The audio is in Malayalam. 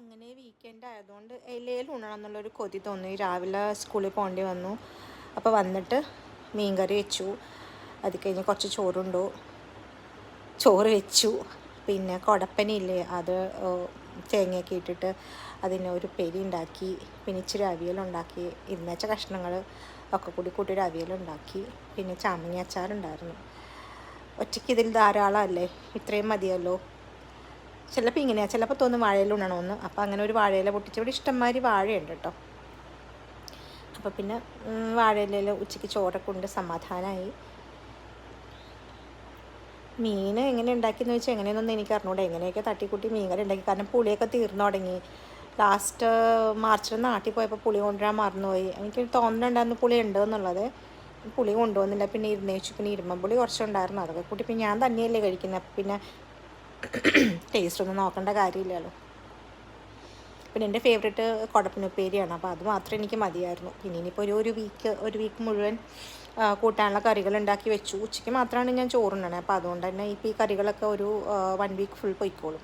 അങ്ങനെ വീക്കെൻഡ് ആയതുകൊണ്ട് ഇലയിൽ ഉണ്ണണം എന്നുള്ളൊരു കൊതി തോന്നി. രാവിലെ സ്കൂളിൽ പോകേണ്ടി വന്നു. അപ്പോൾ വന്നിട്ട് മീൻകറി വെച്ചു. അത് കഴിഞ്ഞ് കുറച്ച് ചോറ് വെച്ചു. പിന്നെ കുടപ്പനയില്ലേ, അത് തേങ്ങയൊക്കെ ഇട്ടിട്ട് അതിന് ഒരു പെരി ഉണ്ടാക്കി. പിന്നെ ഇച്ചിരി അവിയലുണ്ടാക്കി. ഇരുന്നച്ച കഷ്ണങ്ങൾ ഒക്കെ കൂടി കൂട്ടിയൊരു അവിയലുണ്ടാക്കി. പിന്നെ ചാമ്പങ്ങ അച്ചാറുണ്ടായിരുന്നു. ഒറ്റയ്ക്ക് ഇതിൽ ധാരാളമല്ലേ, ഇത്രയും മതിയല്ലോ. ചിലപ്പോൾ ഇങ്ങനെയാണ്, ചിലപ്പോൾ തോന്നും വാഴയില ഉണ്ണണമെന്ന്. അപ്പോൾ അങ്ങനെ ഒരു വാഴയില പൊട്ടിച്ച്, ഇവിടെ ഇഷ്ടംമാതിരി വാഴയുണ്ട് കേട്ടോ. അപ്പോൾ പിന്നെ വാഴയിലയിൽ ഉച്ചയ്ക്ക് ചോറൊക്കെ കൊണ്ട് സമാധാനമായി. മീൻ എങ്ങനെ ഉണ്ടാക്കിയെന്ന് വെച്ചാൽ എങ്ങനെയൊന്നും എനിക്ക് അറിഞ്ഞൂടെ. എങ്ങനെയൊക്കെ തട്ടിക്കൂട്ടി മീൻകറി ഉണ്ടാക്കി. കാരണം പുളിയൊക്കെ തീർന്നു തുടങ്ങി. ലാസ്റ്റ് മാർച്ചിൽ നാട്ടിൽ പോയപ്പോൾ പുളി കൊണ്ടുവരാൻ മറന്നുപോയി. എനിക്ക് തോന്നുന്നുണ്ടായിരുന്നു പുളി ഉണ്ടെന്നുള്ളത്. പുളി കൊണ്ടുവന്നില്ല. പിന്നെ ഇരുന്നേച്ചു. പിന്നെ ഇരുമ്പുളി കുറച്ചുണ്ടായിരുന്നു. അതൊക്കെ കൂട്ടി പിന്നെ ഞാൻ തന്നെയല്ലേ കഴിക്കുന്നത്. അപ്പം പിന്നെ ടേസ്റ്റ് ഒന്നും നോക്കേണ്ട കാര്യമില്ലല്ലോ. പിന്നെ എൻ്റെ ഫേവറേറ്റ് കുടപ്പനുപ്പേരിയാണ്. അപ്പോൾ അത് മാത്രം എനിക്ക് മതിയായിരുന്നു. പിന്നെ ഇനിയിപ്പോൾ ഒരു വീക്ക് മുഴുവൻ കൂട്ടാനുള്ള കറികൾ ഉണ്ടാക്കി വെച്ചു. ഉച്ചയ്ക്ക് മാത്രമാണ് ഞാൻ ചോറുണ്ണണേ. അപ്പോൾ അതുകൊണ്ട് തന്നെ ഇപ്പോൾ ഈ കറികളൊക്കെ ഒരു 1 വീക്ക് ഫുൾ പൊയ്ക്കോളും.